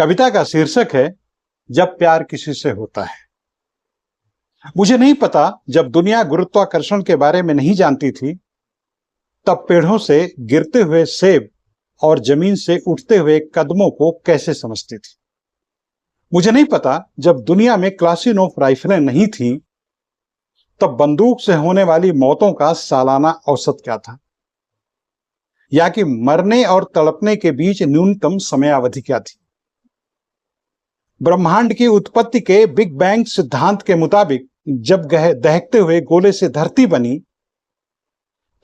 कविता का शीर्षक है जब प्यार किसी से होता है। मुझे नहीं पता, जब दुनिया गुरुत्वाकर्षण के बारे में नहीं जानती थी तब पेड़ों से गिरते हुए सेब और जमीन से उठते हुए कदमों को कैसे समझती थी। मुझे नहीं पता, जब दुनिया में क्लासिनोफ राइफलें नहीं थी तब बंदूक से होने वाली मौतों का सालाना औसत क्या था, या कि मरने और तड़पने के बीच न्यूनतम समयावधि क्या थी। ब्रह्मांड की उत्पत्ति के बिग बैंग सिद्धांत के मुताबिक जब दहकते हुए गोले से धरती बनी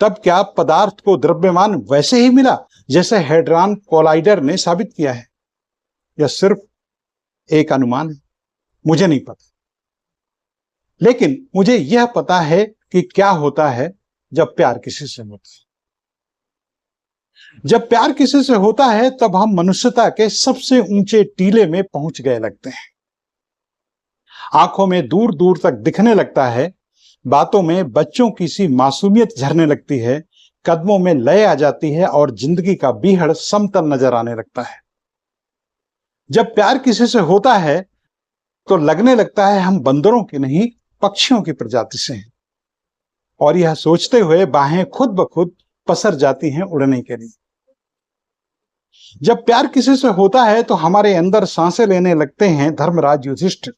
तब क्या पदार्थ को द्रव्यमान वैसे ही मिला जैसे हेड्रॉन कोलाइडर ने साबित किया है, यह सिर्फ एक अनुमान है। मुझे नहीं पता, लेकिन मुझे यह पता है कि क्या होता है जब प्यार किसी से होता है। जब प्यार किसी से होता है तब हम मनुष्यता के सबसे ऊंचे टीले में पहुंच गए लगते हैं। आंखों में दूर दूर तक दिखने लगता है, बातों में बच्चों की सी मासूमियत झरने लगती है, कदमों में लय आ जाती है और जिंदगी का बीहड़ समतल नजर आने लगता है। जब प्यार किसी से होता है तो लगने लगता है हम बंदरों की नहीं पक्षियों की प्रजाति से हैं, और यह सोचते हुए बाहें खुद ब खुद पसर जाती हैं उड़ने के लिए। जब प्यार किसी से होता है तो हमारे अंदर सांसें लेने लगते हैं धर्मराज युधिष्ठिर,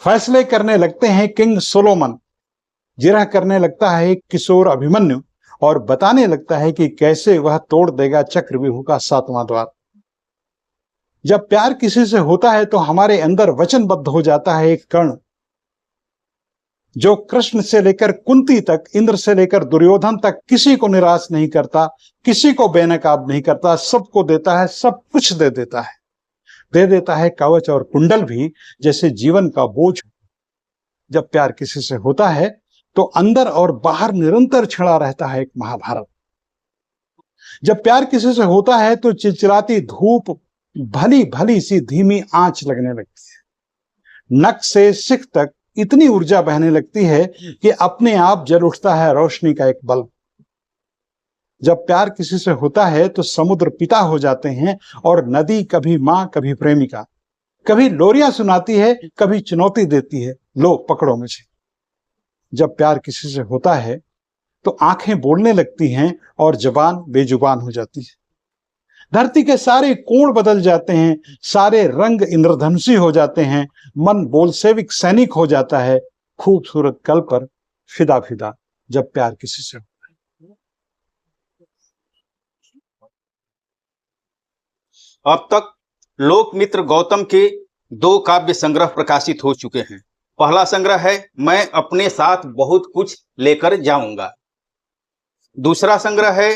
फैसले करने लगते हैं किंग सोलोमन, जिरह करने लगता है किशोर अभिमन्यु और बताने लगता है कि कैसे वह तोड़ देगा चक्रव्यूह का 7वां द्वार। जब प्यार किसी से होता है तो हमारे अंदर वचनबद्ध हो जाता है एक कर्ण, जो कृष्ण से लेकर कुंती तक, इंद्र से लेकर दुर्योधन तक किसी को निराश नहीं करता, किसी को बेनकाब नहीं करता, सबको देता है, सब कुछ दे देता है, दे देता है कवच और कुंडल भी, जैसे जीवन का बोझ। जब प्यार किसी से होता है तो अंदर और बाहर निरंतर छिड़ा रहता है एक महाभारत। जब प्यार किसी से होता है तो चिलचिलाती धूप भली भली सी धीमी आंच लगने लगती है, नक से सिख तक इतनी ऊर्जा बहने लगती है कि अपने आप जल उठता है रोशनी का एक बल्ब। जब प्यार किसी से होता है तो समुद्र पिता हो जाते हैं और नदी कभी मां कभी प्रेमिका, कभी लोरियां सुनाती है, कभी चुनौती देती है, लो पकड़ो मुझे। जब प्यार किसी से होता है तो आंखें बोलने लगती हैं और जबान बेजुबान हो जाती है। धरती के सारे कोण बदल जाते हैं, सारे रंग इंद्रधनुषी हो जाते हैं, मन बोलसेविक सैनिक हो जाता है, खूबसूरत कल पर फिदा फिदा जब प्यार किसी से होता है। अब तक लोकमित्र गौतम के 2 काव्य संग्रह प्रकाशित हो चुके हैं। पहला संग्रह है मैं अपने साथ बहुत कुछ लेकर जाऊंगा। दूसरा संग्रह है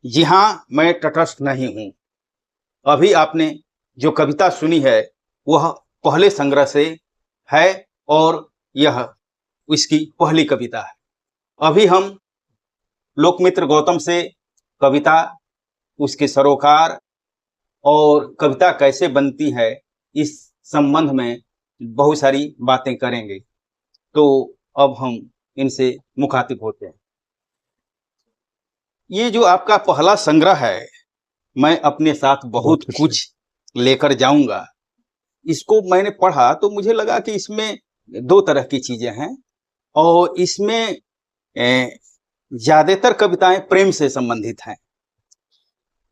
जी हां मैं तटस्थ नहीं हूं। अभी आपने जो कविता सुनी है वह पहले संग्रह से है और यह इसकी पहली कविता है। अभी हम लोकमित्र गौतम से कविता, उसके सरोकार और कविता कैसे बनती है इस संबंध में बहुत सारी बातें करेंगे। तो अब हम इनसे मुखातिब होते हैं। ये जो आपका पहला संग्रह है मैं अपने साथ बहुत कुछ लेकर जाऊंगा, इसको मैंने पढ़ा तो मुझे लगा कि इसमें 2 तरह की चीजें हैं और इसमें ज्यादातर कविताएं प्रेम से संबंधित हैं।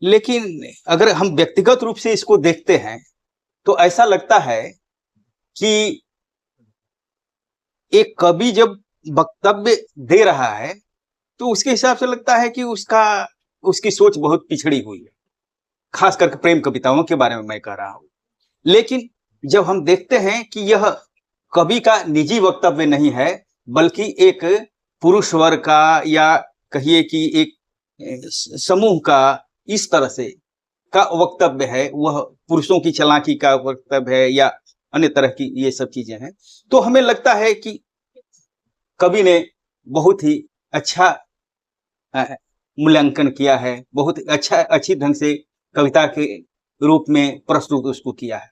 लेकिन अगर हम व्यक्तिगत रूप से इसको देखते हैं तो ऐसा लगता है कि एक कवि जब वक्तव्य दे रहा है तो उसके हिसाब से लगता है कि उसकी सोच बहुत पिछड़ी हुई है, खास करके प्रेम कविताओं के बारे में मैं कह रहा हूं। लेकिन जब हम देखते हैं कि यह कवि का निजी वक्तव्य नहीं है बल्कि एक पुरुष वर्ग का या कहिए कि एक समूह का इस तरह से का वक्तव्य है, वह पुरुषों की चालाकी का वक्तव्य है या अन्य तरह की ये सब चीजें हैं, तो हमें लगता है कि कवि ने बहुत ही अच्छा मूल्यांकन किया है, बहुत अच्छी ढंग से कविता के रूप में प्रस्तुत उसको किया है।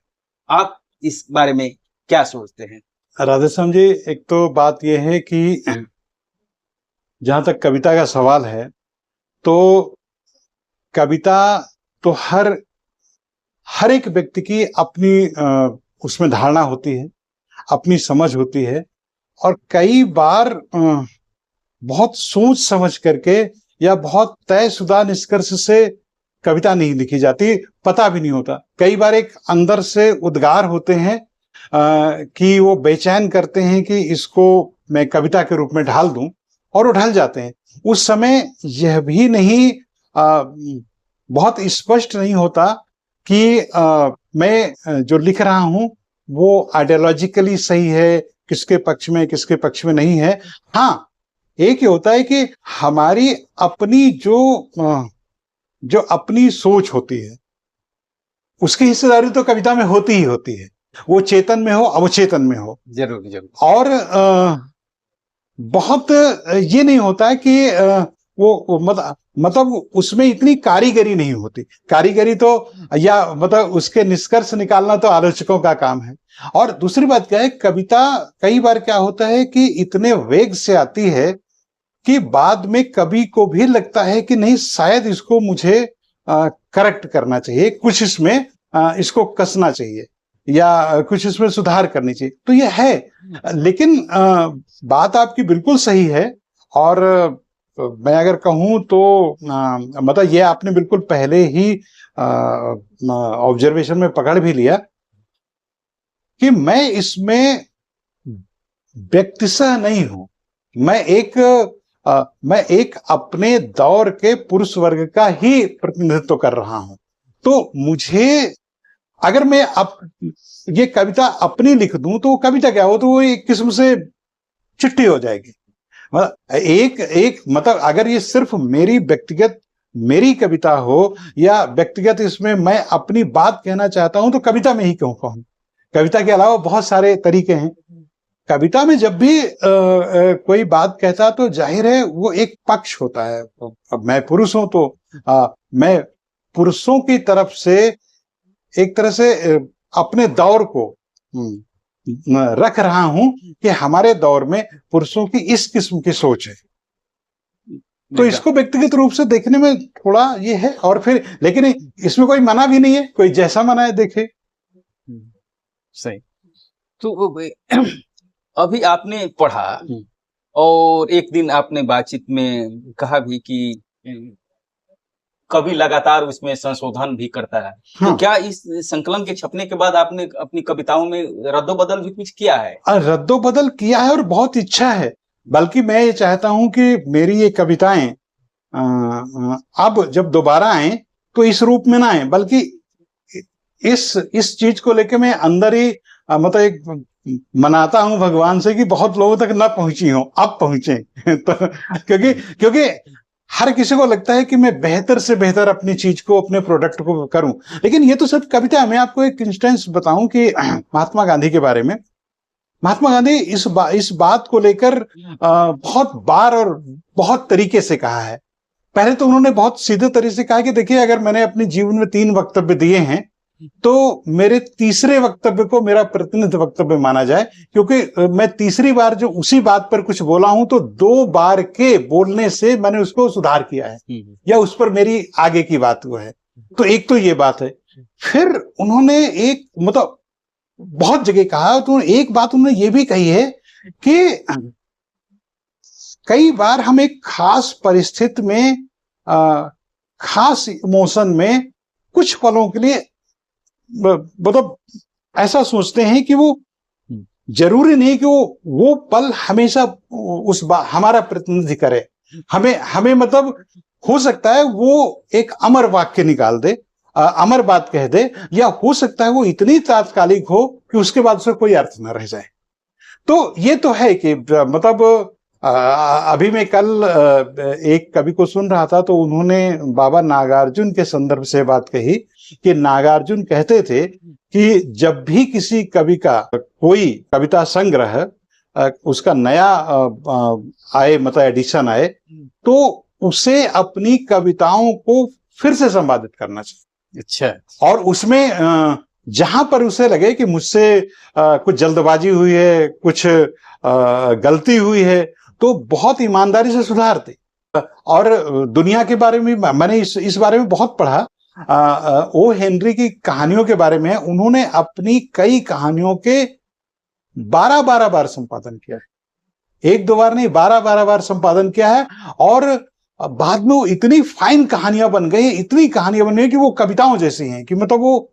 आप इस बारे में क्या सोचते हैं? राधेश्याम जी, एक तो बात यह है कि जहां तक कविता का सवाल है तो कविता तो हर एक व्यक्ति की अपनी उसमें धारणा होती है, अपनी समझ होती है, और कई बार बहुत सोच समझ करके या बहुत तयशुदा निष्कर्ष से कविता नहीं लिखी जाती, पता भी नहीं होता। कई बार एक अंदर से उद्गार होते हैं कि वो बेचैन करते हैं कि इसको मैं कविता के रूप में ढाल दूं, और वो ढल जाते हैं। उस समय यह भी नहीं बहुत स्पष्ट नहीं होता कि मैं जो लिख रहा हूं वो आइडियोलॉजिकली सही है, किसके पक्ष में किसके पक्ष में नहीं है। हाँ, एक ये होता है कि हमारी अपनी जो अपनी सोच होती है उसकी हिस्सेदारी तो कविता में होती ही होती है, वो चेतन में हो अवचेतन में हो। जरूर जरूर। और बहुत ये नहीं होता है कि वो मतलब उसमें इतनी कारीगरी नहीं होती। कारीगरी तो या मतलब उसके निष्कर्ष निकालना तो आलोचकों का काम है। और दूसरी बात क्या है, कविता कई बार क्या होता है कि इतने वेग से आती है कि बाद में कवि को भी लगता है कि नहीं, शायद इसको मुझे करेक्ट करना चाहिए, कुछ इसमें इसको कसना चाहिए या कुछ इसमें सुधार करनी चाहिए। तो ये है, लेकिन बात आपकी बिल्कुल सही है। और मैं अगर कहूं तो मतलब ये आपने बिल्कुल पहले ही ऑब्जर्वेशन में पकड़ भी लिया कि मैं इसमें व्यक्तिशः नहीं हूं। मैं एक अपने दौर के पुरुष वर्ग का ही प्रतिनिधित्व कर रहा हूं। तो मुझे अगर मैं ये कविता अपनी लिख दूं तो कविता क्या हो, तो वो एक किस्म से चिट्ठी हो जाएगी। मतलब अगर ये सिर्फ मेरी कविता हो या व्यक्तिगत इसमें मैं अपनी बात कहना चाहता हूं तो कविता में ही क्यों कहूं। कविता के अलावा बहुत सारे तरीके हैं। कविता में जब भी कोई बात कहता तो जाहिर है वो एक पक्ष होता है। अब मैं पुरुष हूं तो मैं पुरुषों की तरफ से एक तरह से अपने दौर को रख रहा हूं कि हमारे दौर में पुरुषों की इस किस्म की सोच है। तो इसको व्यक्तिगत रूप से देखने में थोड़ा ये है। और फिर लेकिन इसमें कोई मना भी नहीं है, कोई जैसा मना है देखे। सही। तो अभी आपने पढ़ा और एक दिन आपने बातचीत में कहा भी कि कभी लगातार उसमें संशोधन भी करता है। हाँ। तो क्या इस संकलन के छपने के बाद आपने अपनी कविताओं में रद्दोबदल भी कुछ किया है? रद्दोबदल किया है और बहुत इच्छा है। बल्कि मैं ये चाहता हूं कि मेरी ये कविताएं अब जब दोबारा आए तो इस रूप में ना आए, बल्कि इस चीज को लेके मैं अंदर ही मतलब एक मनाता हूं भगवान से कि बहुत लोगों तक ना पहुंची हो, अब पहुंचे। तो क्योंकि हर किसी को लगता है कि मैं बेहतर से बेहतर अपनी चीज को, अपने प्रोडक्ट को करूं। लेकिन ये तो सब कविता है। मैं आपको एक इंस्टेंस बताऊं कि महात्मा गांधी के बारे में। महात्मा गांधी इस बात को लेकर बहुत बार और बहुत तरीके से कहा है। पहले तो उन्होंने बहुत सीधे तरीके से कहा कि देखिए, अगर मैंने अपने जीवन में 3 वक्तव्य दिए हैं तो मेरे तीसरे वक्तव्य को मेरा प्रतिनिधि वक्तव्य माना जाए, क्योंकि मैं तीसरी बार जो उसी बात पर कुछ बोला हूं तो 2 बार के बोलने से मैंने उसको सुधार किया है या उस पर मेरी आगे की बात हुआ है। तो एक तो ये बात है। फिर उन्होंने एक मतलब बहुत जगह कहा, तो एक बात उन्होंने ये भी कही है कि कई बार हम एक खास परिस्थिति में खास इमोशन में कुछ पलों के लिए मतलब ऐसा सोचते हैं कि वो जरूरी नहीं कि वो पल हमेशा हमारा प्रतिनिधि करे। हमें मतलब हो सकता है वो एक अमर वाक्य निकाल दे, अमर बात कह दे, या हो सकता है वो इतनी तात्कालिक हो कि उसके बाद उसका कोई अर्थ न रह जाए। तो ये तो है कि मतलब अभी मैं कल एक कवि को सुन रहा था तो उन्होंने बाबा नागार्जुन के संदर्भ से बात कही कि नागार्जुन कहते थे कि जब भी किसी कवि का कोई कविता संग्रह उसका नया आए, मतलब एडिशन आए, तो उसे अपनी कविताओं को फिर से संपादित करना चाहिए। अच्छा। और उसमें जहां पर उसे लगे कि मुझसे कुछ जल्दबाजी हुई है, कुछ गलती हुई है, तो बहुत ईमानदारी से सुधार दे। और दुनिया के बारे में मैंने इस बारे में बहुत पढ़ा। ओ हेनरी की कहानियों के बारे में, उन्होंने अपनी कई कहानियों के 12-12 बार संपादन किया है। एक दो बार नहीं, 12-12 बार संपादन किया है। और बाद में वो इतनी फाइन कहानियां बन गई, इतनी कहानियां बन गई कि वो कविताओं जैसी हैं, कि मतलब वो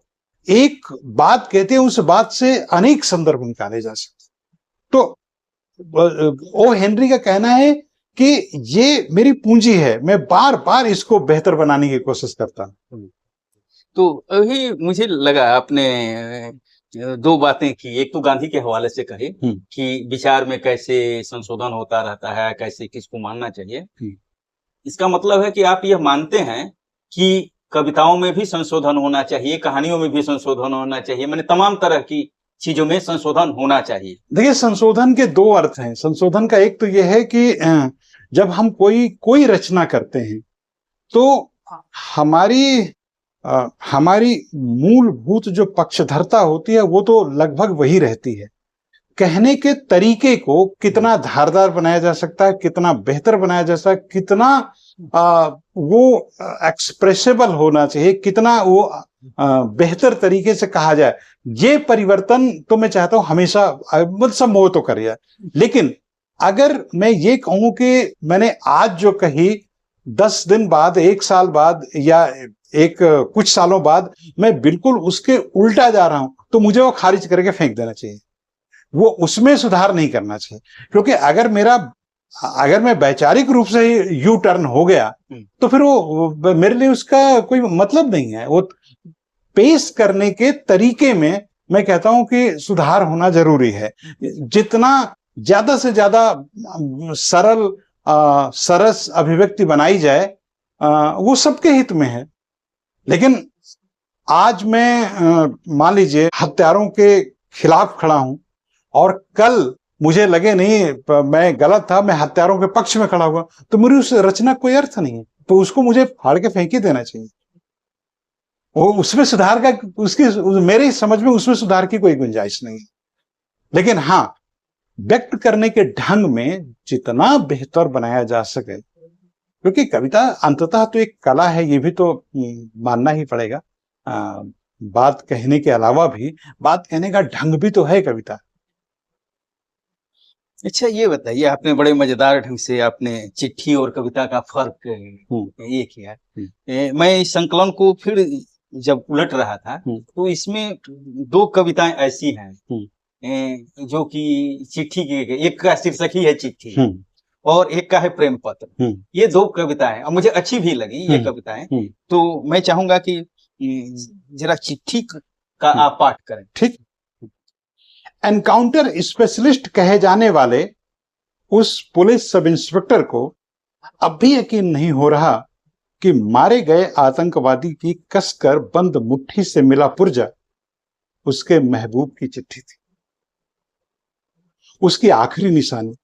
एक बात कहते हैं, उस बात से अनेक संदर्भ निकाले जा सकते। तो ओ हेनरी का कहना है कि ये मेरी पूंजी है, मैं बार बार इसको बेहतर बनाने की कोशिश करता हूं। तो अभी मुझे लगा आपने दो बातें की, एक तो गांधी के हवाले से कही कि विचार में कैसे संशोधन होता रहता है, कैसे किसको मानना चाहिए। इसका मतलब है कि आप यह मानते हैं कि कविताओं में भी संशोधन होना चाहिए, कहानियों में भी संशोधन होना चाहिए, माने तमाम तरह की चीजों में संशोधन होना चाहिए। देखिए, संशोधन के दो अर्थ हैं। संशोधन का एक तो यह है कि जब हम कोई रचना करते हैं तो हमारी हमारी मूलभूत जो पक्षधरता होती है वो तो लगभग वही रहती है। कहने के तरीके को कितना धारदार बनाया जा सकता है, कितना बेहतर बनाया जा सकता है, कितना वो एक्सप्रेसिबल होना चाहिए, कितना वो बेहतर तरीके से कहा जाए, ये परिवर्तन तो मैं चाहता हूं हमेशा, मतलब सब मोह तो कर जाए। लेकिन अगर मैं ये कहूं कि मैंने आज जो कही 10 दिन बाद, 1 साल बाद, या कुछ सालों बाद मैं बिल्कुल उसके उल्टा जा रहा हूं, तो मुझे वो खारिज करके फेंक देना चाहिए, वो उसमें सुधार नहीं करना चाहिए। क्योंकि अगर मैं वैचारिक रूप से यू टर्न हो गया तो फिर वो मेरे लिए उसका कोई मतलब नहीं है। वो पेश करने के तरीके में मैं कहता हूं कि सुधार होना जरूरी है। जितना ज्यादा से ज्यादा सरल सरस अभिव्यक्ति बनाई जाए वो सबके हित में है। लेकिन आज मैं मान लीजिए हत्यारों के खिलाफ खड़ा हूं और कल मुझे लगे नहीं मैं गलत था, मैं हत्यारों के पक्ष में खड़ा हुआ, तो मेरी उस रचना कोई अर्थ नहीं है, तो उसको मुझे फाड़ के फेंक ही देना चाहिए। वो उसमें सुधार का मेरे समझ में उसमें सुधार की कोई गुंजाइश नहीं है। लेकिन हाँ, व्यक्त करने के ढंग में जितना बेहतर बनाया जा सके, क्योंकि कविता अंततः तो एक कला है, ये भी तो मानना ही पड़ेगा। बात कहने के अलावा भी बात कहने का ढंग भी तो है कविता। अच्छा, ये बताइए, आपने बड़े मजेदार ढंग से आपने चिट्ठी और कविता का फर्क ये किया। मैं इस संकलन को फिर जब उलट रहा था तो इसमें दो कविताएं ऐसी हैं जो कि चिट्ठी की, एक का शीर्षक ही है चिट्ठी और एक का है प्रेम पत्र। ये दो कविताएं और मुझे अच्छी भी लगी ये कविताएं। तो मैं चाहूंगा कि जरा चिट्ठी का आप पाठ करें। ठीक। एनकाउंटर स्पेशलिस्ट कहे जाने वाले उस पुलिस सब इंस्पेक्टर को अब भी यकीन नहीं हो रहा कि मारे गए आतंकवादी की कसकर बंद मुट्ठी से मिला पुर्जा उसके महबूब की चिट्ठी थी, उसकी आखिरी निशानी,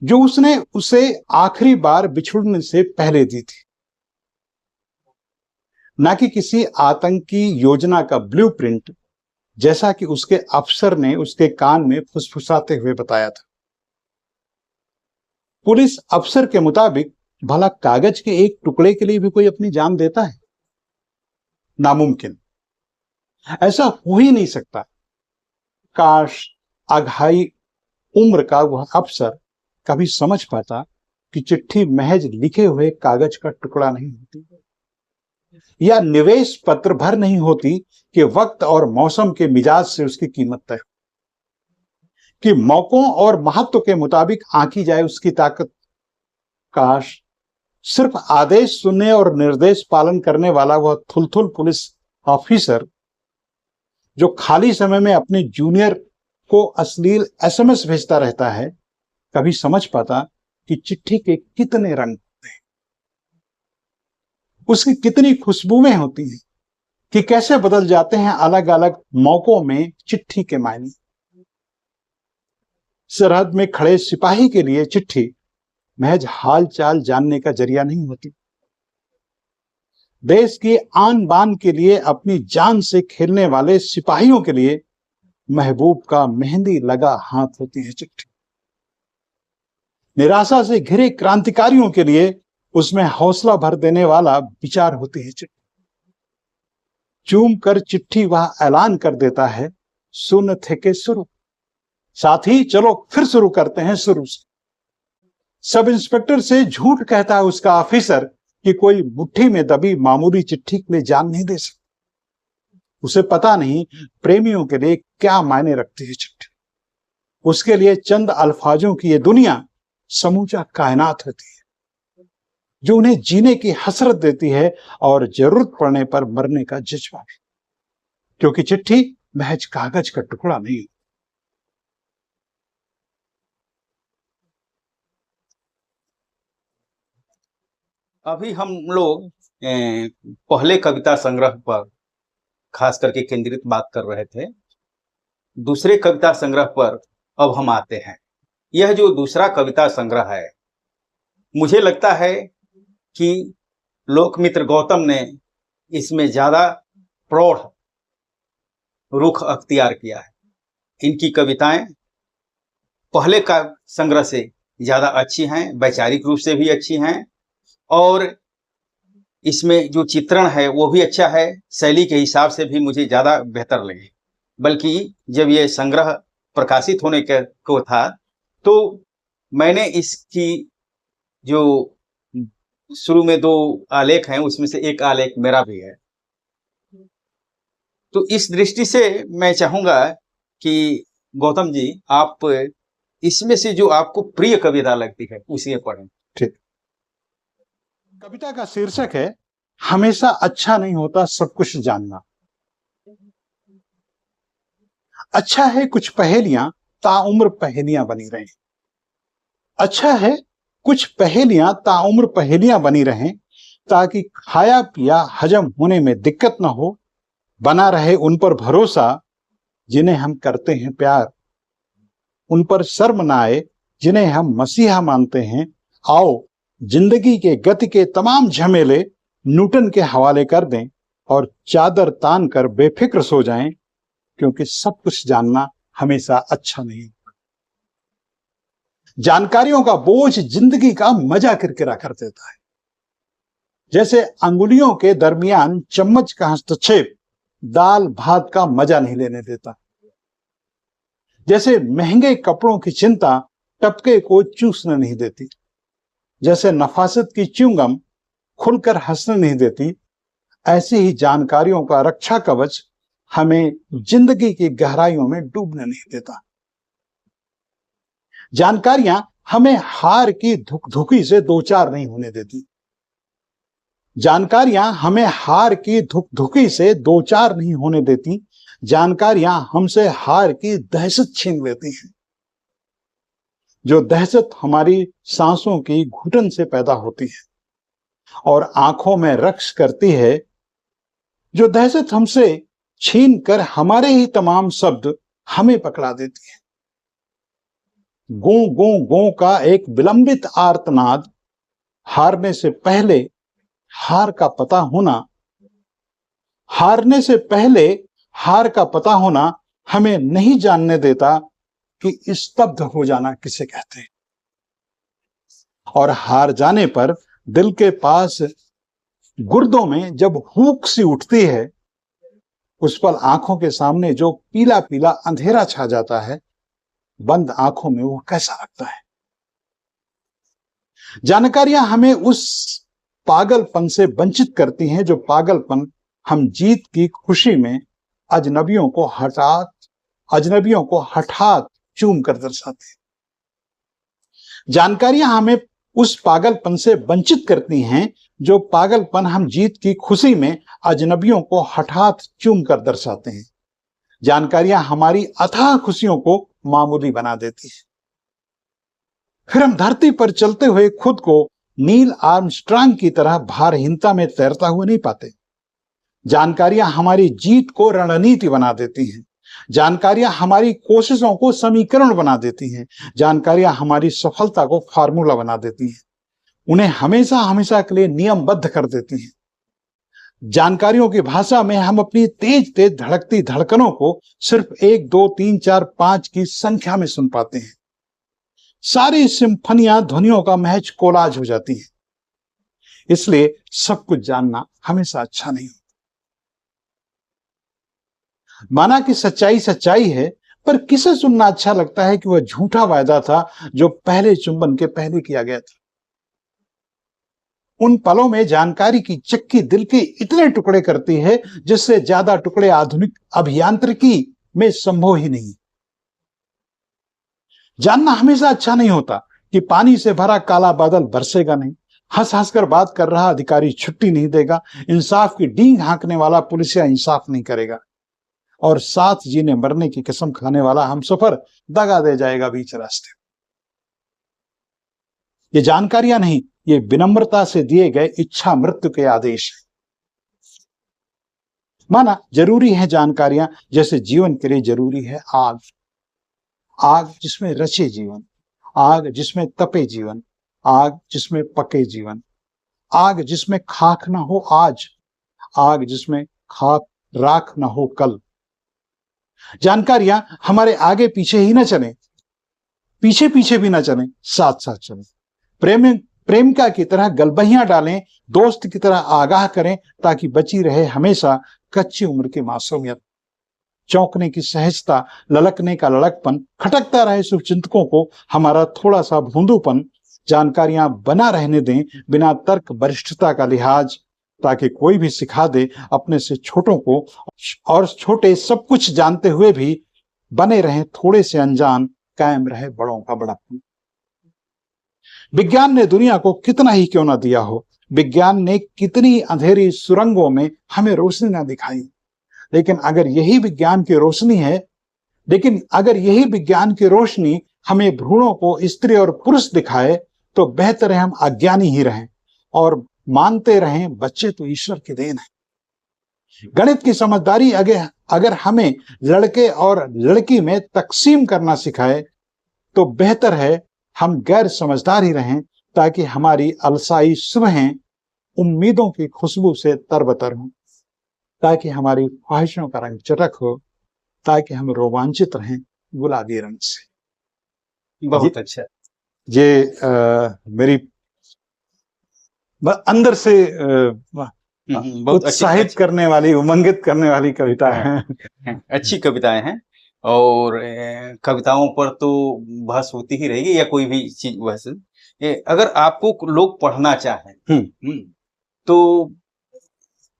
जो उसने उसे आखिरी बार बिछुड़ने से पहले दी थी। ना कि किसी आतंकी योजना का ब्लूप्रिंट, जैसा कि उसके अफसर ने उसके कान में फुसफुसाते हुए बताया था। पुलिस अफसर के मुताबिक भला कागज के एक टुकड़े के लिए भी कोई अपनी जान देता है? नामुमकिन, ऐसा हो ही नहीं सकता। काश अघाई उम्र का वह अफसर कभी समझ पाता कि चिट्ठी महज लिखे हुए कागज का टुकड़ा नहीं होती, या निवेश पत्र भर नहीं होती कि वक्त और मौसम के मिजाज से उसकी कीमत तय हो, कि मौकों और महत्व के मुताबिक आंकी जाए उसकी ताकत। काश सिर्फ आदेश सुनने और निर्देश पालन करने वाला वह थुलथुल पुलिस ऑफिसर, जो खाली समय में अपने जूनियर को अश्लील एसएमएस भेजता रहता है, कभी समझ पाता कि चिट्ठी के कितने रंग होते हैं, उसकी कितनी खुशबुएं होती हैं, कि कैसे बदल जाते हैं अलग अलग मौकों में चिट्ठी के मायने। सरहद में खड़े सिपाही के लिए चिट्ठी महज हाल चाल जानने का जरिया नहीं होती, देश की आन बान के लिए अपनी जान से खेलने वाले सिपाहियों के लिए महबूब का मेहंदी लगा हाथ होती है चिट्ठी। निराशा से घिरे क्रांतिकारियों के लिए उसमें हौसला भर देने वाला विचार होती है चिट्ठी। चूम कर चिट्ठी वह ऐलान कर देता है, सुन थे के शुरू। साथी चलो फिर शुरू करते हैं शुरू से। सब इंस्पेक्टर से झूठ कहता है उसका ऑफिसर कि कोई मुट्ठी में दबी मामूली चिट्ठी के लिए जान नहीं दे सकता। उसे पता नहीं प्रेमियों के लिए क्या मायने रखती है चिट्ठी। उसके लिए चंद अल्फाजों की ये दुनिया समूचा कायनात होती है, जो उन्हें जीने की हसरत देती है और जरूरत पड़ने पर मरने का जज्बा भी। क्योंकि चिट्ठी महज कागज का टुकड़ा नहीं। अभी हम लोग पहले कविता संग्रह पर खास करके केंद्रित बात कर रहे थे। दूसरे कविता संग्रह पर अब हम आते हैं। यह जो दूसरा कविता संग्रह है, मुझे लगता है कि लोकमित्र गौतम ने इसमें ज्यादा प्रौढ़ रुख अख्तियार किया है। इनकी कविताएं पहले का संग्रह से ज्यादा अच्छी हैं, वैचारिक रूप से भी अच्छी हैं, और इसमें जो चित्रण है वो भी अच्छा है। शैली के हिसाब से भी मुझे ज्यादा बेहतर लगे। बल्कि जब ये संग्रह प्रकाशित होने को था तो मैंने इसकी जो शुरू में 2 आलेख हैं उसमें से एक आलेख मेरा भी है। तो इस दृष्टि से मैं चाहूंगा कि गौतम जी आप इसमें से जो आपको प्रिय कविता लगती है उसे पढ़ें। ठीक। कविता का शीर्षक है, हमेशा अच्छा नहीं होता सब कुछ जानना। अच्छा है कुछ पहेलियां ताउम्र पहेलियां बनी रहें। अच्छा है कुछ पहेलियां ताउम्र पहेलियां बनी रहें, ताकि खाया पिया हजम होने में दिक्कत न हो। बना रहे उन पर भरोसा जिन्हें हम करते हैं प्यार। उन पर शर्म न आए जिन्हें हम मसीहा मानते हैं। आओ जिंदगी के गति के तमाम झमेले न्यूटन के हवाले कर दें और चादर तान कर बेफिक्र सो जाएं, क्योंकि सब कुछ जानना हमेशा अच्छा नहीं। जानकारियों का बोझ जिंदगी का मजा किरकिरा कर देता है। जैसे अंगुलियों के दरमियान चम्मच का हस्तक्षेप दाल भात का मजा नहीं लेने देता। जैसे महंगे कपड़ों की चिंता टपके को चूसने नहीं देती। जैसे नफासत की च्युइंगम खुलकर हंसने नहीं देती, ऐसी ही जानकारियों का रक्षा कवच हमें जिंदगी की गहराइयों में डूबने नहीं देता। जानकारियां हमें हार की धुकधुकी से दो चार नहीं होने देती। जानकारियां हमें हार की धुकधुकी से दो चार नहीं होने देती। जानकारियां हमसे हार की दहशत छीन लेती हैं। जो दहशत हमारी सांसों की घुटन से पैदा होती है और आंखों में रक्स करती है। जो दहशत हमसे छीन कर हमारे ही तमाम शब्द हमें पकड़ा देती है। गो गो गो का एक विलंबित आर्तनाद, हारने से पहले हार का पता होना, हारने से पहले हार का पता होना हमें नहीं जानने देता कि स्तब्ध हो जाना किसे कहते हैं। और हार जाने पर दिल के पास गुर्दों में जब हुक सी उठती है, उस पर आंखों के सामने जो पीला पीला अंधेरा छा जाता है, बंद आंखों में वो कैसा लगता है। जानकारियां हमें उस पागलपन से वंचित करती हैं, जो पागलपन हम जीत की खुशी में अजनबियों को हठात चूम कर दर्शाते हैं। जानकारियां हमें उस पागलपन से वंचित करती हैं, जो पागलपन हम जीत की खुशी में अजनबियों को हठात चूम कर दर्शाते हैं। जानकारियां हमारी अथाह खुशियों को मामूली बना देती है। फिर हम धरती पर चलते हुए खुद को नील आर्मस्ट्रांग की तरह भारहीनता में तैरता हुआ नहीं पाते। जानकारियां हमारी जीत को रणनीति बना देती हैं। जानकारियां हमारी कोशिशों को समीकरण बना देती हैं। जानकारियां हमारी सफलता को फार्मूला बना देती हैं। उन्हें हमेशा हमेशा के लिए नियमबद्ध कर देती हैं। जानकारियों की भाषा में हम अपनी तेज तेज धड़कती धड़कनों को सिर्फ 1, 2, 3, 4, 5 की संख्या में सुन पाते हैं। सारी सिम्फनियां ध्वनियों का महज कोलाज हो जाती हैं। इसलिए सब कुछ जानना हमेशा अच्छा नहीं होता। माना कि सच्चाई सच्चाई है, पर किसे सुनना अच्छा लगता है कि वह झूठा वायदा था जो पहले चुंबन के पहले किया गया था। उन पलों में जानकारी की चक्की दिल के इतने टुकड़े करती है जिससे ज्यादा टुकड़े आधुनिक अभियांत्रिकी में संभव ही नहीं। जानना हमेशा अच्छा नहीं होता कि पानी से भरा काला बादल बरसेगा नहीं, हंस हंस कर बात कर रहा अधिकारी छुट्टी नहीं देगा, इंसाफ की डींग हाँकने वाला पुलिसिया इंसाफ नहीं करेगा, और साथ जीने मरने की कसम खाने वाला हमसफर दगा दे जाएगा बीच रास्ते। ये जानकारियां नहीं, ये विनम्रता से दिए गए इच्छा मृत्यु के आदेश है। माना जरूरी है जानकारियां जैसे जीवन के लिए जरूरी है आग। आग जिसमें रचे जीवन, आग जिसमें तपे जीवन, आग जिसमें पके जीवन, आग जिसमें खाक ना हो आज, आग जिसमें खाक राख ना हो कल। जानकारियां हमारे आगे पीछे ही ना चले, पीछे पीछे भी ना चले, साथ साथ चले। प्रेमिका की तरह गलबहियां डालें, दोस्त की तरह आगाह करें, ताकि बची रहे हमेशा कच्ची उम्र की मासूमियत, चौंकने की सहजता, ललकने का लड़कपन, खटकता रहे शुभचिंतकों को हमारा थोड़ा सा भूंदूपन। जानकारियां बना रहने दें बिना तर्क वरिष्ठता का लिहाज, ताकि कोई भी सिखा दे अपने से छोटों को, और छोटे सब कुछ जानते हुए भी बने रहें थोड़े से अनजान, कायम रहे बड़ों का बड़प्पन। विज्ञान ने दुनिया को कितना ही क्यों ना दिया हो, विज्ञान ने कितनी अंधेरी सुरंगों में हमें रोशनी ना दिखाई, लेकिन अगर यही विज्ञान की रोशनी हमें भ्रूणों को स्त्री और पुरुष दिखाए, तो बेहतर है हम अज्ञानी ही रहें और मानते रहें बच्चे तो ईश्वर की देन है। गणित की समझदारी अगर हमें लड़के और लड़की में तकसीम करना सिखाए, तो बेहतर है हम गैर समझदार ही रहें, ताकि हमारी अलसाई सुबहें उम्मीदों की खुशबू से तरबतर हों, ताकि हमारी ख्वाहिशों का रंग चटक हो, ताकि हम रोमांचित रहें गुलाबी रंग से। बहुत अच्छा। ये मेरी अंदर से उत्साहित करने वाली, उमंगित करने वाली कविता है। अच्छी कविताएं हैं, और कविताओं पर तो बहस होती ही रहेगी, या कोई भी चीज बहस। अगर आपको लोग पढ़ना चाहें तो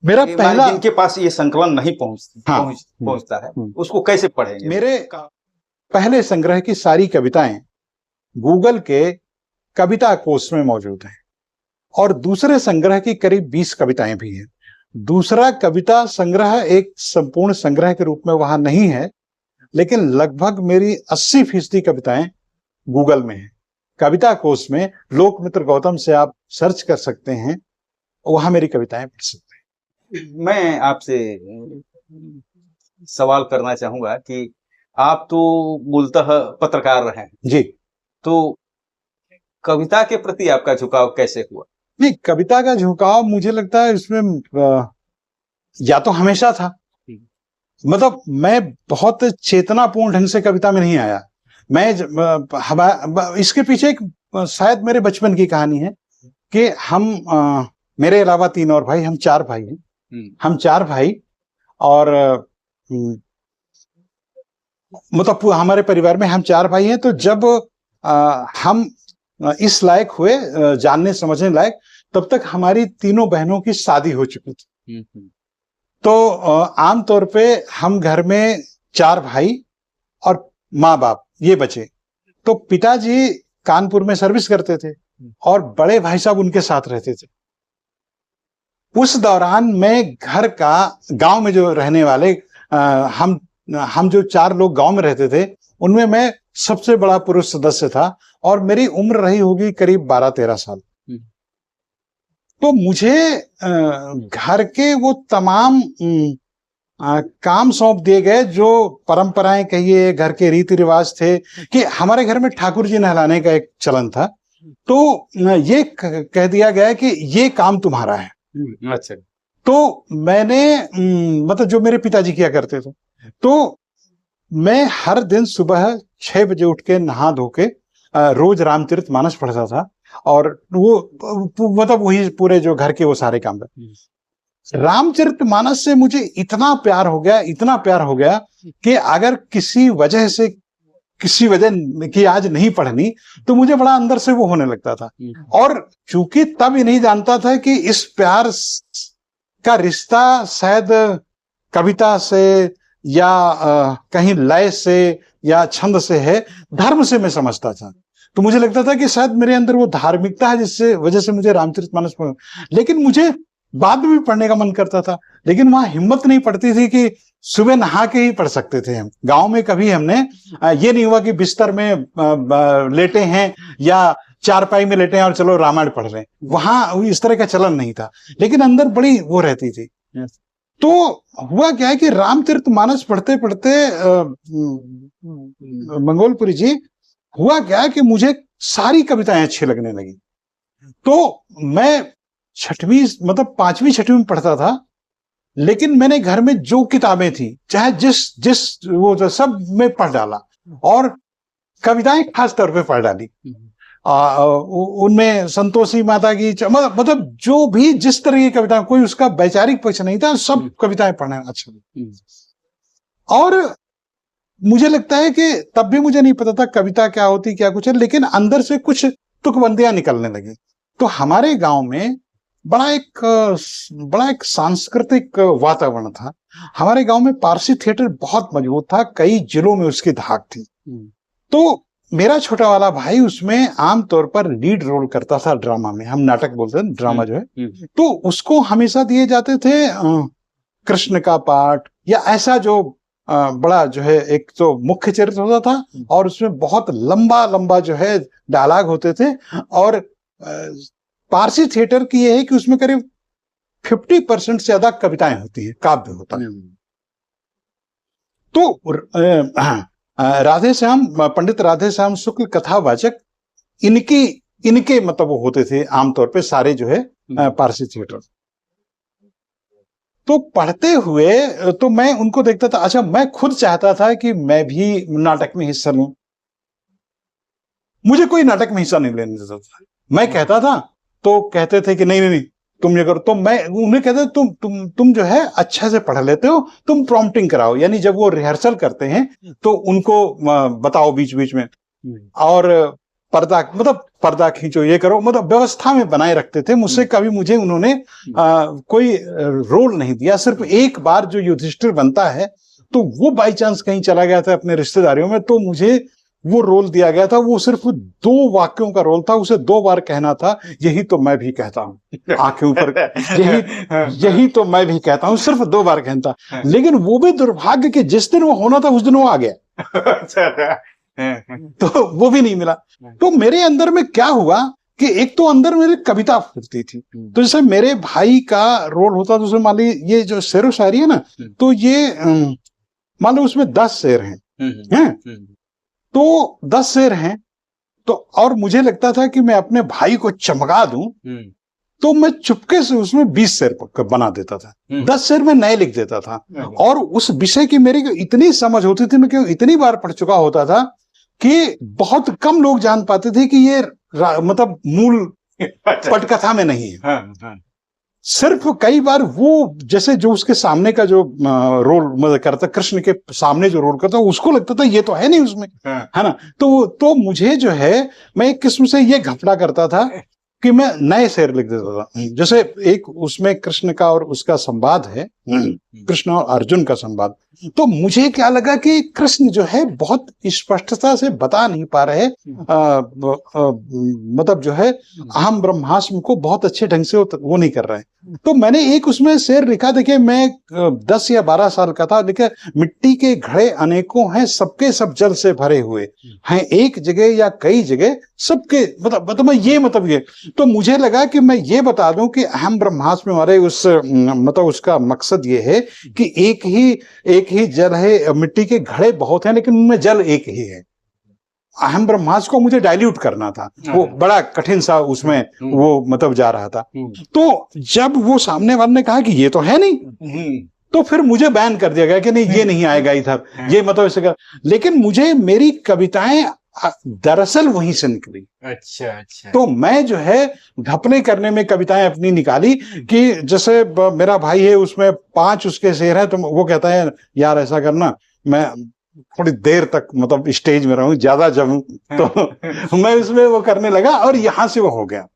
मेरा पहला, जिनके पास ये संकलन नहीं पहुंचता है, उसको कैसे पढ़ेंगे? मेरे पहले संग्रह की सारी कविताएं गूगल के कविता कोश में मौजूद हैं, और दूसरे संग्रह की करीब 20 कविताएं भी हैं। दूसरा कविता संग्रह एक संपूर्ण संग्रह के रूप में वहां नहीं है, लेकिन लगभग मेरी 80% कविताएं गूगल में है। कविता कोश में लोकमित्र गौतम से आप सर्च कर सकते हैं, वहां मेरी कविताएं पढ़ सकते हैं। मैं आपसे सवाल करना चाहूंगा कि आप तो मूलतः पत्रकार रहे हैं जी, तो कविता के प्रति आपका झुकाव कैसे हुआ? नहीं, कविता का झुकाव मुझे लगता है इसमें या तो हमेशा था, मतलब मैं बहुत चेतनापूर्ण ढंग से कविता में नहीं आया। मैं इसके पीछे एक शायद मेरे बचपन की कहानी है कि हम मेरे अलावा 3 और भाई, हम 4 भाई हैं। हम 4 भाई, और मतलब हमारे परिवार में हम 4 भाई हैं। तो जब हम इस लायक हुए, जानने समझने लायक, तब तक हमारी तीनों बहनों की शादी हो चुकी थी। तो आमतौर पे हम घर में 4 भाई और माँ बाप ये बचे। तो पिताजी कानपुर में सर्विस करते थे और बड़े भाई साहब उनके साथ रहते थे। उस दौरान मैं घर का, गांव में जो रहने वाले हम जो 4 लोग गांव में रहते थे, उनमें मैं सबसे बड़ा पुरुष सदस्य था, और मेरी उम्र रही होगी करीब 12-13 साल। तो मुझे घर के वो तमाम काम सौंप दिए गए जो परंपराएं कहिए, घर के रीति रिवाज थे, कि हमारे घर में ठाकुर जी नहलाने का एक चलन था। तो ये कह दिया गया कि ये काम तुम्हारा है। अच्छा। तो मैंने मतलब जो मेरे पिताजी किया करते थे, तो मैं हर दिन सुबह 6 बजे उठ के नहा धो के रोज रामचरितमानस पढ़ता था, और वो मतलब वही पूरे जो घर के वो सारे काम थे। रामचरितमानस से मुझे इतना प्यार हो गया कि अगर किसी वजह की आज नहीं पढ़नी तो मुझे बड़ा अंदर से वो होने लगता था। और चूंकि तब ये नहीं जानता था कि इस प्यार का रिश्ता शायद कविता से या कहीं लय से या छंद से है, धर्म से मैं समझता था। तो मुझे लगता था कि शायद मेरे अंदर वो धार्मिकता है जिससे वजह से मुझे रामचरितमानस पढ़, लेकिन मुझे बाद में भी पढ़ने का मन करता था, लेकिन वहां हिम्मत नहीं पड़ती थी कि सुबह नहा के ही पढ़ सकते थे हम। गांव में कभी हमने ये नहीं हुआ कि बिस्तर में लेटे हैं या चारपाई में लेटे हैं और चलो रामायण पढ़ रहे हैं, वहां इस तरह का चलन नहीं था, लेकिन अंदर बड़ी वो रहती थी। तो हुआ क्या है कि रामचरितमानस पढ़ते पढ़ते मंगोलपुरी जी, हुआ क्या है कि मुझे सारी कविताएं अच्छी लगने लगी। तो मैं 5वीं 6वीं में पढ़ता था, लेकिन मैंने घर में जो किताबें थी चाहे जिस वो तो सब में पढ़ डाला, और कविताएं खास तौर पे पढ़ डाली। उनमें संतोषी माता की मतलब जो भी जिस तरह की कविता, कोई उसका वैचारिक पक्ष नहीं था, सब कविताएं पढ़ना अच्छा। और मुझे लगता है कि तब भी मुझे नहीं पता था कविता क्या होती क्या कुछ है, लेकिन अंदर से कुछ तुकबंदियां निकलने लगी। तो हमारे गांव में बड़ा एक सांस्कृतिक वातावरण था। हमारे गांव में पारसी थिएटर बहुत मजबूत था, कई जिलों में उसकी धाक थी। तो मेरा छोटा वाला भाई उसमें आमतौर पर लीड रोल करता था ड्रामा में, हम नाटक बोलते हैं ड्रामा जो है। तो उसको हमेशा दिए जाते थे कृष्ण का पाठ या ऐसा जो बड़ा जो है, एक तो मुख्य चरित्र होता था और उसमें बहुत लंबा लंबा जो है डायलॉग होते थे। और पारसी थिएटर की ये है कि उसमें करीब 50% से ज्यादा कविताएं होती है, काव्य होता है। तो पंडित राधे श्याम शुक्ल कथावाचक इनके मतलब वो होते थे आमतौर पे सारे जो है पारसी थिएटर। तो पढ़ते हुए तो मैं उनको देखता था। अच्छा, मैं खुद चाहता था कि मैं भी नाटक में हिस्सा लूं। मुझे कोई नाटक में हिस्सा नहीं लेने देता था। मैं कहता था तो कहते थे कि नहीं तुम ये करो। तो मैं उन्हें कहता तुम जो है अच्छा से पढ़ लेते हो, तुम प्रॉम्प्टिंग कराओ, यानी जब वो रिहर्सल करते हैं तो उनको बताओ बीच बीच में, और पर्दा खींचो, ये करो, मतलब व्यवस्था में बनाए रखते थे। मुझसे कभी मुझे उन्होंने कोई रोल नहीं दिया। सिर्फ एक बार जो युधिष्ठिर बनता है तो वो बाई चांस कहीं चला गया था अपने रिश्तेदारियों में, तो मुझे वो रोल दिया गया था। वो सिर्फ 2 वाक्यों का रोल था, उसे 2 बार कहना था, यही तो मैं भी कहता हूँ आंखें ऊपर, यही तो मैं भी कहता हूँ, सिर्फ 2 बार कहता। लेकिन वो भी दुर्भाग्य कि जिस दिन वो होना था उस दिन वो आ गया। तो वो भी नहीं मिला। तो मेरे अंदर में क्या हुआ कि एक तो अंदर मेरी कविता फूटती थी। तो जैसे मेरे भाई का रोल होता तो उसमें मान ली ये जो शेरो शायरी है ना, तो ये मान लो उसमें 10 शेर हैं, तो 10 शेर हैं, तो और मुझे लगता था कि मैं अपने भाई को चमका दूं, तो मैं चुपके से उसमें 20 शेर बना देता था। 10 शेर में नए लिख देता था। और उस विषय की मेरी इतनी समझ होती थी, मैं क्यों इतनी बार पढ़ चुका होता था कि बहुत कम लोग जान पाते थे कि ये मतलब मूल पटकथा में नहीं है। सिर्फ कई बार वो जैसे जो उसके सामने का जो रोल मतलब करता, कृष्ण के सामने जो रोल करता, उसको लगता था ये तो है नहीं उसमें, है ना। तो मुझे जो है, मैं एक किस्म से ये घपला करता था कि मैं नए शेर लिख देता था। जैसे एक उसमें कृष्ण का और उसका संवाद है, कृष्ण और अर्जुन का संवाद। तो मुझे क्या लगा कि कृष्ण जो है बहुत स्पष्टता से बता नहीं पा रहे, मतलब जो है अहम ब्रह्मास्म को बहुत अच्छे ढंग से वो नहीं कर रहे हैं। तो मैंने एक उसमें शेर लिखा, देखिए मैं 10 या 12 साल का था, लिखा मिट्टी के घड़े अनेकों हैं, सबके सब जल से भरे हुए हैं, एक जगह या कई जगह सबके मतलब ये मतलब ये। तो मुझे लगा कि मैं ये बता दूं कि अहम ब्रह्मास्म में हमारे उस मतलब उसका मकसद ये है कि एक ही जल है, मिट्टी के घड़े बहुत हैं लेकिन उनमें जल एक ही है। अहम ब्रह्मास्म को मुझे डाइल्यूट करना था, वो बड़ा कठिन सा उसमें वो मतलब जा रहा था। तो जब वो सामने वाले ने कहा कि ये तो है नहीं, तो फिर मुझे बैन कर दिया गया कि नहीं ये नहीं आएगा इधर, ये मतलब ऐसे कर। लेकिन मुझे मेरी कविताएं दरअसल वहीं से निकली। अच्छा अच्छा। तो मैं जो है घपले करने में कविताएं अपनी निकाली कि जैसे मेरा भाई है, उसमें 5 उसके शेर हैं, तो वो कहता है यार ऐसा करना, मैं थोड़ी देर तक मतलब स्टेज में रहूं, ज्यादा जमूं, तो मैं उसमें वो करने लगा और यहां से वो हो गया।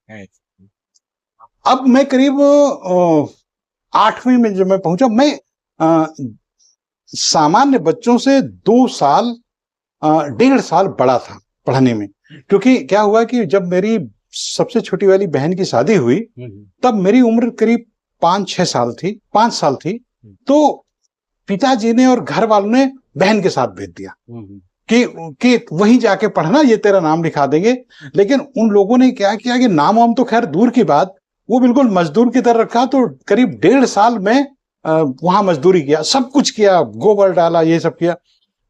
अब मैं करीब 8वीं में जब मैं पहुंचा, मैं सामान्य बच्चों से 2 साल 1.5 साल बड़ा था पढ़ने में। क्योंकि क्या हुआ कि जब मेरी सबसे छोटी वाली बहन की शादी हुई तब मेरी उम्र करीब 5 साल थी। तो पिताजी ने और घर वालों ने बहन के साथ भेज दिया कि वहीं जाके पढ़ना, ये तेरा नाम लिखा देंगे। लेकिन उन लोगों ने क्या किया कि नाम वाम तो खैर दूर की बात, वो बिल्कुल मजदूर की तरह रखा। तो करीब 1.5 साल में वहां मजदूरी किया, सब कुछ किया, गोबर डाला, ये सब किया।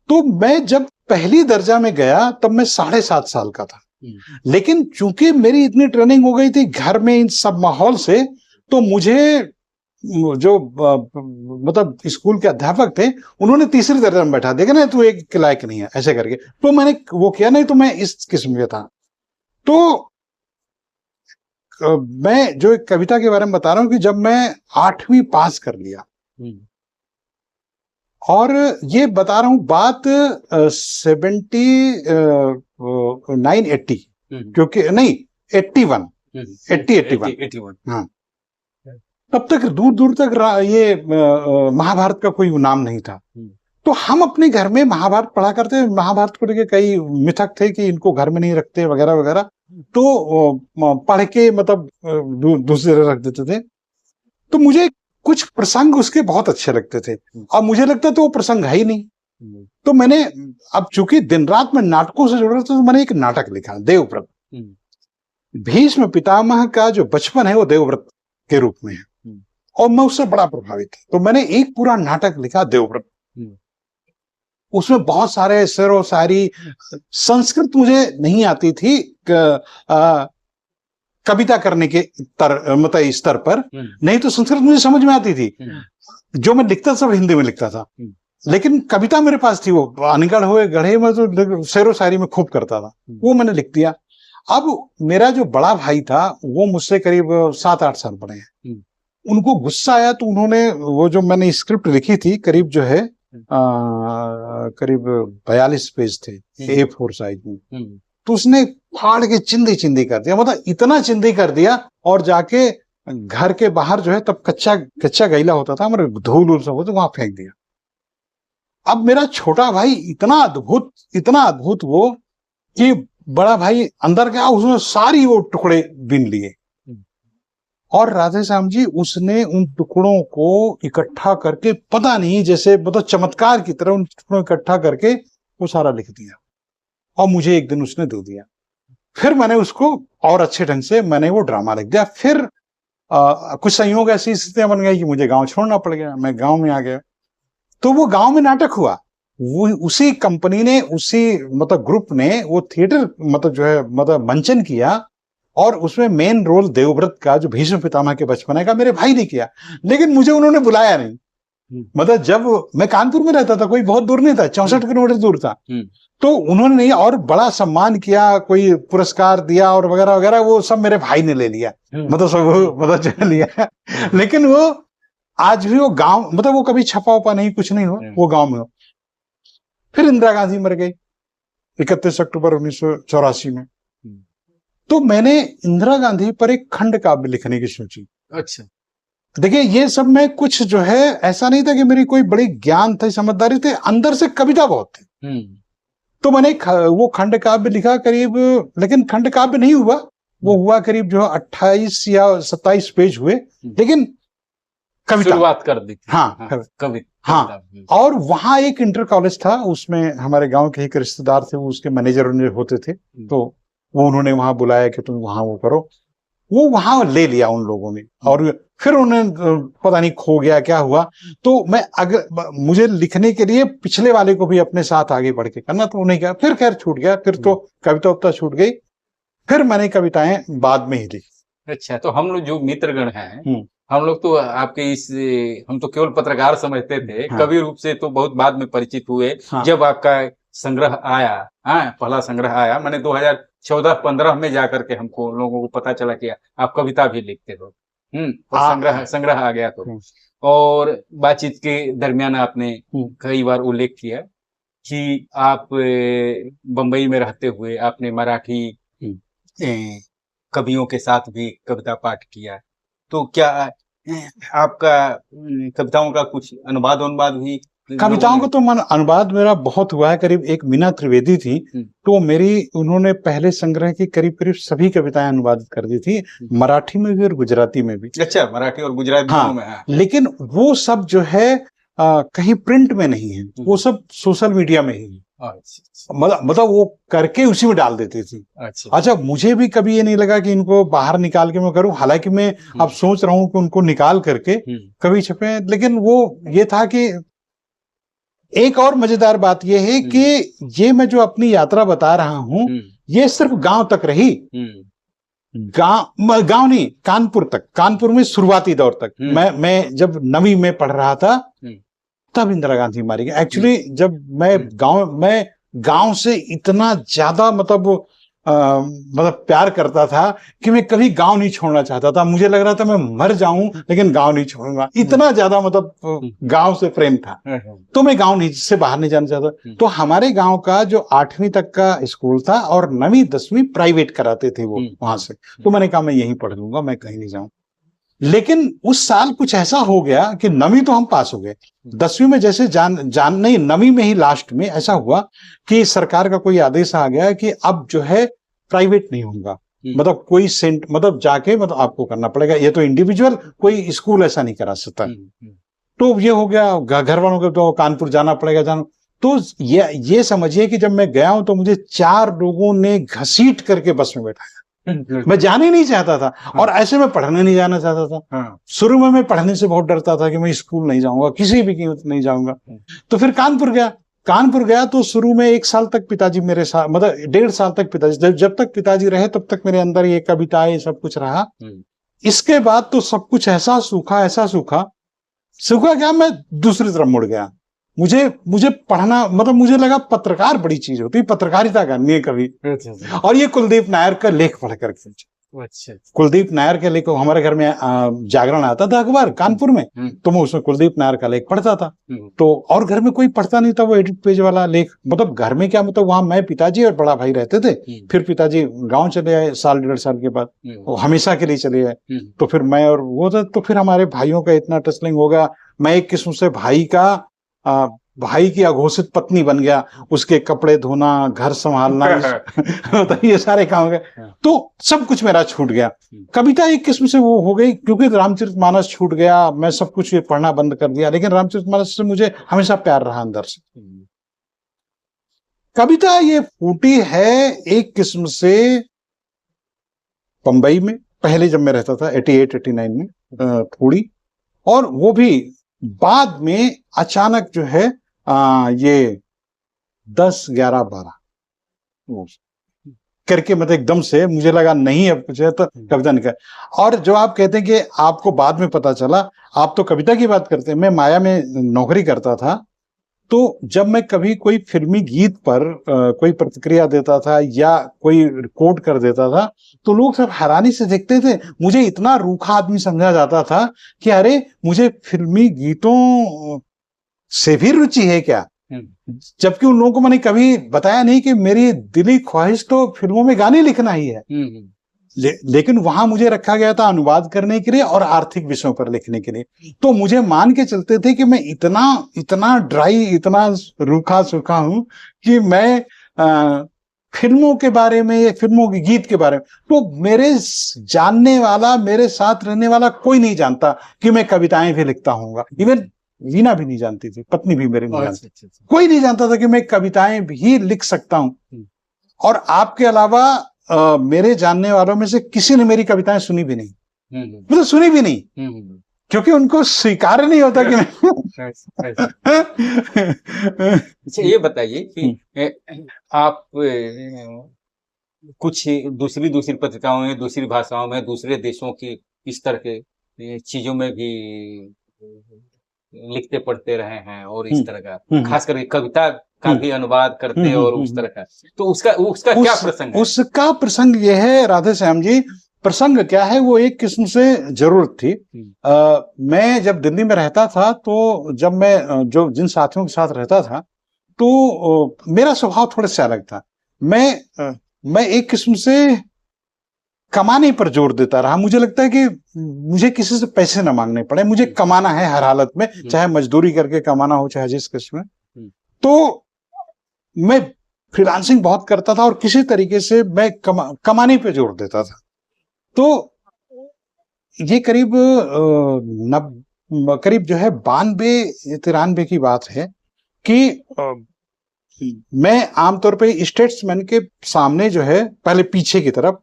तो मैं जब पहली दर्जा में गया तब मैं 7.5 साल का था। लेकिन चूंकि मेरी इतनी ट्रेनिंग हो गई थी घर में इन सब माहौल से, तो मुझे जो मतलब स्कूल के अध्यापक थे उन्होंने तीसरी दर्जा में बैठा दिया, ना तू एक लायक नहीं है, ऐसे करके। तो मैंने वो किया, नहीं तो मैं इस किस्म का था। तो मैं जो एक कविता के बारे में बता रहा हूं कि जब मैं 8वीं पास कर लिया, और ये बता रहा हूं बात 79-80, क्योंकि नहीं 81, हाँ, तब तक दूर दूर तक ये महाभारत का कोई नाम नहीं था। तो हम अपने घर में महाभारत पढ़ा करते, महाभारत को लेके कई मिथक थे कि इनको घर में नहीं रखते वगैरह वगैरह। तो पढ़ के मतलब दूसरी जगह रख देते थे। तो मुझे कुछ प्रसंग उसके बहुत अच्छे लगते थे, और मुझे लगता तो वो प्रसंग है ही नहीं। तो मैंने, अब चूंकि दिन रात में नाटकों से जुड़ा था, तो मैंने एक नाटक लिखा, देवव्रत। भीष्म पितामह का जो बचपन है वो देवव्रत के रूप में है, और मैं उससे बड़ा प्रभावित था। तो मैंने एक पूरा नाटक लिखा देवव्रत। उसमें बहुत सारे शेर और शायरी, संस्कृत मुझे नहीं आती थी कविता करने के मतलब स्तर पर, नहीं तो संस्कृत मुझे समझ में आती थी। जो मैं लिखता सब हिंदी में लिखता था, लेकिन कविता मेरे पास थी, वो अनगढ़ हुए गढ़े में तो शेर शायरी में खूब करता था, वो मैंने लिख दिया। अब मेरा जो बड़ा भाई था वो मुझसे करीब 7-8 साल बड़े हैं। उनको गुस्सा आया, तो उन्होंने वो जो मैंने स्क्रिप्ट लिखी थी, करीब जो है करीब 42 पेज थे A4 साइज में, तो उसने फाड़ के चिंदी चिंदी कर दिया, मतलब इतना चिंदी कर दिया। और जाके घर के बाहर जो है, तब कच्चा गैला होता था, हमारे धूल उल सब होता, वहां फेंक दिया। अब मेरा छोटा भाई इतना अद्भुत वो कि बड़ा भाई अंदर गया, उसने सारी वो टुकड़े बीन लिए, और राधे श्याम जी उसने उन टुकड़ों को इकट्ठा करके, पता नहीं जैसे मतलब चमत्कार की तरह उन टुकड़ों इकट्ठा करके वो सारा लिख दिया, और मुझे एक दिन उसने दे दिया। फिर मैंने उसको और अच्छे ढंग से मैंने वो ड्रामा लिख दिया। फिर कुछ संयोग ऐसी स्थितियां बन गई कि मुझे गांव छोड़ना पड़ गया, मैं गांव में आ गया। तो वो गांव में नाटक हुआ, वो उसी कंपनी ने, उसी मतलब ग्रुप ने वो थिएटर मतलब जो है मतलब मंचन किया, और उसमें मेन रोल देवव्रत का, जो भीष्म पितामह के बचपन का, मेरे भाई ने किया। लेकिन मुझे उन्होंने बुलाया नहीं। मतलब जब मैं कानपुर में रहता था, कोई बहुत दूर नहीं था, 64 किलोमीटर दूर था, तो उन्होंने नहीं, और बड़ा सम्मान किया, कोई पुरस्कार दिया और वगैरह वगैरह, वो सब मेरे भाई ने ले लिया, मतलब सब मतलब चल लिया। लेकिन वो आज भी वो गांव, मतलब वो कभी छपा उपा नहीं, कुछ नहीं हो, वो गांव में हो। फिर इंदिरा गांधी मर गई 31 अक्टूबर 1984 में। तो मैंने इंदिरा गांधी पर एक खंड काव्य लिखने की सोची। अच्छा, देखिए ये सब में कुछ जो है, ऐसा नहीं था कि मेरी कोई बड़ी ज्ञान थी, समझदारी थे, अंदर से कविता बहुत थी। तो मैंने वो खंड काव्य लिखा करीब, लेकिन खंड काव्य नहीं हुआ, वो हुआ करीब जो 28 या 27 पेज हुए, लेकिन कविता शुरुआत कर दी। हाँ, कविता। हाँ, और वहां एक इंटर कॉलेज था, उसमें हमारे गांव के एक रिश्तेदार थे, वो उसके मैनेजर होते थे, तो वो उन्होंने वहां बुलाया कि तुम वहां वो करो। वो वहां ले लिया उन लोगों ने, और फिर उन्हें पता नहीं खो गया क्या हुआ। तो मैं अगर मुझे लिखने के लिए पिछले वाले को भी अपने साथ आगे बढ़ के करना, तो उन्हें क्या, फिर खैर छूट गया, फिर तो कविता उतना छूट गई। फिर मैंने कविताएं बाद में ही लिखी। अच्छा, तो हम लोग जो मित्रगण हैं, हम लोग तो आपके हम तो केवल पत्रकार समझते थे, कवि रूप से तो बहुत बाद में परिचित हुए। जब आपका संग्रह आया, हाँ पहला संग्रह आया, मैंने 2014-15 में जाकर के हमको लोगों को पता चला कि आप कविता भी लिखते हो। और संग्रह आ गया तो, और बातचीत के दरमियान आपने कई बार उल्लेख किया कि आप बंबई में रहते हुए आपने मराठी कवियों के साथ भी कविता पाठ किया, तो क्या आपका कविताओं का कुछ अनुवाद भी? कविताओं का तो मन अनुवाद मेरा बहुत हुआ है। करीब एक मीना त्रिवेदी थी, तो उन्होंने पहले संग्रह की करीब सभी कविताएं अनुवादित कर दी थी, मराठी में भी और गुजराती में भी। अच्छा, मराठी और गुजराती दोनों में। हाँ। लेकिन वो सब जो है कहीं प्रिंट में नहीं है, वो सब सोशल मीडिया में ही है। मतलब वो करके उसी में डाल देती थी। अच्छा, मुझे भी कभी ये नहीं लगा कि इनको बाहर निकाल के मैं करूं, हालांकि मैं अब सोच रहा हूं कि उनको निकाल करके कभी छपे, लेकिन वो ये था कि एक और मजेदार बात ये है कि ये मैं जो अपनी यात्रा बता रहा हूं, ये सिर्फ गांव तक रही। गांव नहीं, कानपुर तक, कानपुर में शुरुआती दौर तक। मैं जब 9वीं में पढ़ रहा था तब इंदिरा गांधी मारी गई। एक्चुअली जब मैं गांव से इतना ज्यादा मतलब प्यार करता था कि मैं कभी गांव नहीं छोड़ना चाहता था। मुझे लग रहा था मैं मर जाऊं लेकिन गांव नहीं छोड़ूंगा, इतना ज्यादा मतलब गांव से प्रेम था। तो मैं गांव से बाहर नहीं जाना चाहता। तो हमारे गांव का जो 8वीं तक का स्कूल था और 9वीं 10वीं प्राइवेट कराते थे वो वहां से। तो मैंने कहा मैं यहीं पढ़ लूंगा, मैं कहीं नहीं जाऊं। लेकिन उस साल कुछ ऐसा हो गया कि 9वीं तो हम पास हो गए, 10वीं में जैसे नहीं 9वीं में ही लास्ट में ऐसा हुआ कि सरकार का कोई आदेश आ गया कि अब जो है प्राइवेट नहीं होगा, मतलब कोई मतलब जाके मतलब आपको करना पड़ेगा, ये तो इंडिविजुअल कोई स्कूल ऐसा नहीं करा सकता। तो ये हो गया, घर वालों के तो कानपुर जाना पड़ेगा तो ये समझिए कि जब मैं गया हूं तो मुझे 4 लोगों ने घसीट करके बस में बैठाया। मैं जाने ही नहीं चाहता था। और ऐसे में पढ़ने नहीं जाना चाहता था। शुरू में मैं पढ़ने से बहुत डरता था कि मैं स्कूल नहीं जाऊंगा, किसी भी कीमत नहीं जाऊंगा। तो फिर कानपुर गया तो शुरू में 1 साल तक पिताजी मेरे साथ, मतलब 1.5 साल तक पिताजी, जब तक पिताजी रहे तब तक मेरे अंदर ये कविताएं सब कुछ रहा। इसके बाद तो सब कुछ ऐसा सूखा क्या, मैं दूसरी तरफ मुड़ गया। मुझे पढ़ना, मतलब मुझे लगा पत्रकार बड़ी चीज होती है, पत्रकारिता करनी है कभी। और ये कुलदीप नायर का लेख पढ़ करके, कुलदीप नायर के लेख, हमारे घर में जागरण आता था अखबार कानपुर में, तो मैं उसमें कुलदीप नायर का लेख पढ़ता था। तो और घर में कोई पढ़ता नहीं था वो एडिट पेज वाला लेख। मतलब घर में क्या, मतलब वहां मैं, पिताजी और बड़ा भाई रहते थे। फिर पिताजी गाँव चले आए 1.5 साल के बाद, वो हमेशा के लिए चले आए। तो फिर मैं और वो था, तो फिर हमारे भाइयों का इतना टसलिंग हो गया। मैं एक किस्म से भाई की अघोषित पत्नी बन गया, उसके कपड़े धोना, घर संभालना, तो ये सारे काम हो गए। तो सब कुछ मेरा छूट गया। कविता एक किस्म से वो हो गई, क्योंकि रामचरितमानस छूट गया, मैं सब कुछ पढ़ना बंद कर दिया। लेकिन रामचरितमानस से मुझे हमेशा प्यार रहा अंदर से। कविता ये फूटी है एक किस्म से बंबई में, पहले जब मैं रहता था 88-89 में थोड़ी, और वो भी बाद में अचानक जो है ये 10, 11, 12 करके, मतलब एकदम से मुझे लगा नहीं अब कुछ है, तो कविता निकल। और जो आप कहते हैं कि आपको बाद में पता चला, आप तो कविता की बात करते हैं। मैं माया में नौकरी करता था, तो जब मैं कभी कोई फिल्मी गीत पर कोई प्रतिक्रिया देता था या कोई रिकॉर्ड कर देता था, तो लोग सब हैरानी से देखते थे। मुझे इतना रूखा आदमी समझा जाता था कि अरे मुझे फिल्मी गीतों से भी रुचि है क्या, जबकि उन लोगों को मैंने कभी बताया नहीं कि मेरी दिली ख्वाहिश तो फिल्मों में गाने लिखना ही है। लेकिन वहां मुझे रखा गया था अनुवाद करने के लिए और आर्थिक विषयों पर लिखने के लिए। तो मुझे मान के चलते थे कि मैं इतना ड्राई, इतना रूखा सूखा हूं कि मैं फिल्मों के बारे में या फिल्मों के गीत के बारे में, तो मेरे जानने वाला, मेरे साथ रहने वाला कोई नहीं जानता कि मैं कविताएं भी लिखता हूँ। इवन वीना भी नहीं जानती थी, पत्नी भी मेरी नहीं जानती, कोई नहीं जानता था कि मैं कविताएं भी लिख सकता हूं। और आपके अलावा मेरे जानने वालों में से किसी ने मेरी कविताएं सुनी भी नहीं, मतलब सुनी भी नहीं, क्योंकि उनको स्वीकार नहीं होता कि अच्छा, ये बताइए कि आप कुछ दूसरी पत्रिकाओं में, दूसरी भाषाओं में, दूसरे देशों की इस तरह के चीजों में भी लिखते पढ़ते रहे हैं, और इस तरह का खास करके कविता का भी अनुवाद करते और उस तरह का, तो उसका क्या प्रसंग है? उसका प्रसंग यह है राधे श्याम जी, प्रसंग क्या है, वो एक किस्म से जरूरत थी। मैं जब दिल्ली में रहता था तो जब मैं जिन साथियों के साथ रहता था तो मेरा स्वभाव थोड़ा सा अलग था। मैं एक किस्म से कमाने पर जोर देता रहा। मुझे लगता है कि मुझे किसी से पैसे ना मांगने पड़े, मुझे कमाना है हर हालत में, चाहे मजदूरी करके कमाना हो चाहे जिस किस्म में। तो मैं फ्रीलांसिंग बहुत करता था और किसी तरीके से मैं कमाने पे जोर देता था। तो ये करीब करीब जो है 92-93 की बात है कि मैं आमतौर पे स्टेट्समैन के सामने जो है पहले पीछे की तरफ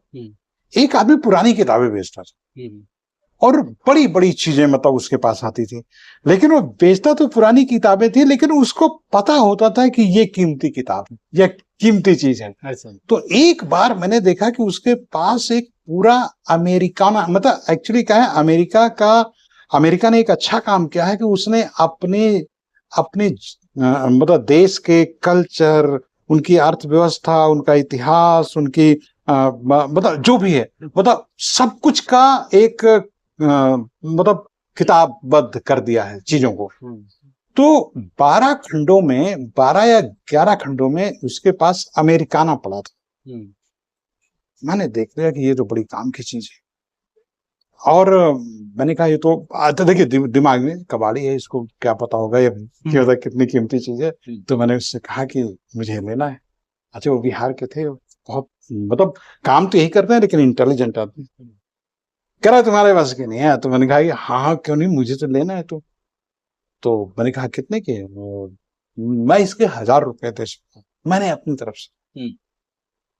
एक आदमी पुरानी किताबें बेचता था और बड़ी बड़ी चीजें मतलब उसके पास आती थी, लेकिन वो बेचता तो पुरानी किताबें थी, लेकिन उसको पता होता था कि ये कीमती किताब है, ये कीमती चीज है। तो एक बार मैंने देखा कि उसके पास एक पूरा अमेरिकाना, मतलब एक्चुअली क्या है, अमेरिका ने एक अच्छा काम किया है कि उसने अपने मतलब देश के कल्चर, उनकी अर्थव्यवस्था, उनका इतिहास, उनकी मतलब जो भी है, मतलब सब कुछ का एक मतलब किताबबद्ध कर दिया है चीजों को। तो 12 खंडों में, 12 या 11 खंडों में उसके पास अमेरिकाना पड़ा था। मैंने देख लिया कि ये तो बड़ी काम की चीज है, और मैंने कहा ये तो देखिए दिमाग में कबाड़ी है, इसको क्या पता होगा ये कितनी कीमती चीज है। तो मैंने उससे कहा कि मुझे लेना है। अच्छा, वो बिहार के थे, बहुत मतलब काम तो यही करते हैं लेकिन इंटेलिजेंट आदमी। कह रहा तुम्हारे पास के नहीं है? तो मैंने कहा कि हाँ क्यों नहीं, मुझे तो लेना है। तो मैंने कहा कितने के? मैं इसके 1000 रुपए दे सकता हूँ, मैंने अपनी तरफ से।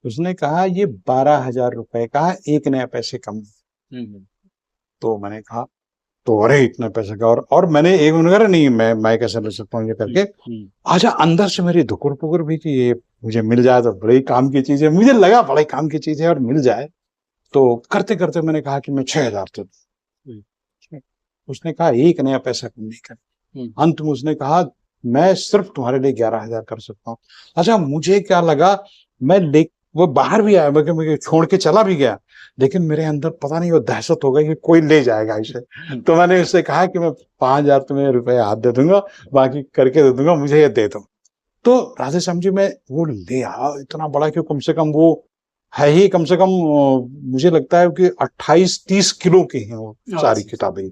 उसने कहा ये 12,000 रुपए का, एक नया पैसे कम। तो मैंने कहा तो अरे इतने पैसे का, और मैंने एक वगैरह नहीं, मैं कैसे ले सकता हूँ ये करके। अच्छा, अंदर से मेरी धुकुर पुकुर भी कि ये मुझे मिल जाए तो बड़ी काम की चीज है, मुझे लगा बड़ी काम की चीज है और मिल जाए। तो करते करते मैंने कहा कि मैं 6,000 दे दूं। उसने कहा एक नया पैसा कम नहीं कर। अंत में उसने कहा मैं सिर्फ तुम्हारे लिए 11,000 कर सकता हूँ। अच्छा, मुझे क्या लगा, वो बाहर भी आया, मैं छोड़ के चला भी गया, लेकिन मेरे अंदर पता नहीं वो दहशत हो गई कि कोई ले जाएगा इसे। तो मैंने उससे कहा कि मैं 5,000 तुम्हें रुपए हाथ दे दूंगा, बाकी करके दे दूंगा, मुझे ये दे दो। तो राधे श्याम जी मैं वो ले आया, इतना बड़ा कि कम से कम वो है ही, कम से कम मुझे लगता है कि 28-30 किलो की है वो सारी किताबें,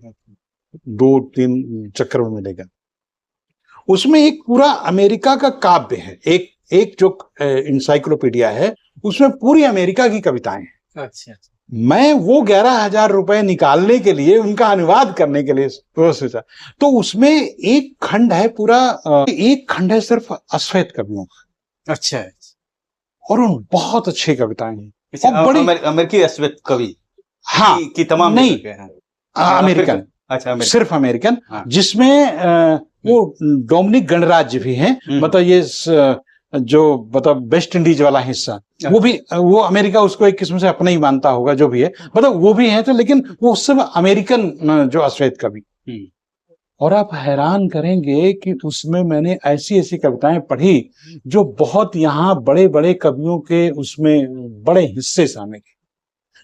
2-3 चक्कर में मिलेगा। उसमें एक पूरा अमेरिका का काव्य है, एक जो इंसाइक्लोपीडिया है, उसमें पूरी अमेरिका की कविताएं हैं। अच्छा, मैं वो 11,000 रुपए निकालने के लिए, उनका अनुवाद करने के लिए सोचा। तो उसमें एक खंड है पूरा, एक खंड है सिर्फ अश्वेत कवियों का। अच्छा, और उन बहुत अच्छी कविताएं हैं। और बड़ी अमेरिकी अश्वेत कवि, हाँ की तमाम नहीं, अमेरिकन, अच्छा सिर्फ अमेरिकन, हाँ। जिसमें वो डोमिनिक गणराज्य भी हैं, मतलब ये जो मतलब वेस्ट इंडीज वाला हिस्सा, वो भी, वो अमेरिका उसको एक किस्म से अपना ही मानता होगा, जो भी है, मतलब वो भी है। तो लेकिन वो उस समय अमेरिकन जो अश्वेत कवि, और आप हैरान करेंगे कि उसमें मैंने ऐसी ऐसी कविताएं पढ़ी जो बहुत यहाँ बड़े बड़े कवियों के उसमें बड़े हिस्से शामिल हैं।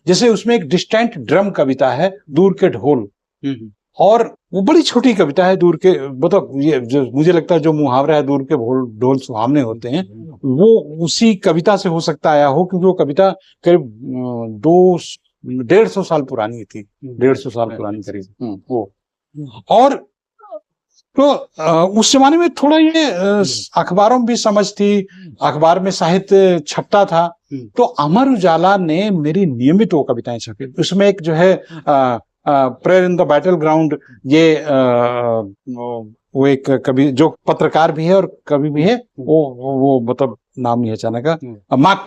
जैसे उसमें एक डिस्टेंट ड्रम कविता है, दूर के ढोल, और वो बड़ी छोटी कविता है, दूर के, मतलब ये जो मुझे लगता है जो मुहावरा है, दूर के ढोल सुहावने होते हैं, वो उसी कविता से हो सकता आया हो, क्योंकि वो कविता करीब 150 साल पुरानी थी, 150 साल पुरानी करीब वो। और तो उस जमाने में थोड़ा ये अखबारों में भी समझ थी, अखबार में साहित्य छपता था। तो अमर उजाला ने मेरी नियमित वो कविताएं छपी। उसमें एक जो है prayer in the battle ground, ये वो एक कवि जो पत्रकार भी है और कवि भी है, वो मतलब नाम नहीं है अचानक का, मार्क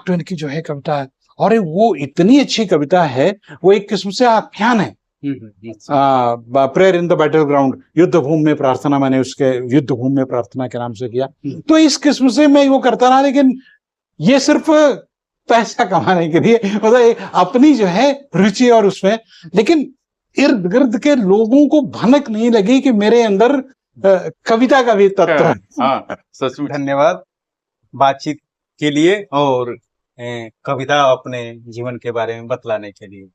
ट्वेन की जो है कविता है, और वो इतनी अच्छी कविता है, वो एक किस्म से आख्यान है। Prayer in the battle ground, युद्ध भूमि में प्रार्थना, मैंने उसके युद्ध भूमि में प्रार्थना के नाम से किया। तो इस किस्म से मैं वो करता रहा, लेकिन ये सिर्फ पैसा कमाने के लिए, मतलब अपनी जो है रुचि और उसमें, लेकिन इर्द गिर्द के लोगों को भनक नहीं लगी कि मेरे अंदर कविता का भी तत्व है। हाँ, सच में धन्यवाद बातचीत के लिए और कविता अपने जीवन के बारे में बतलाने के लिए।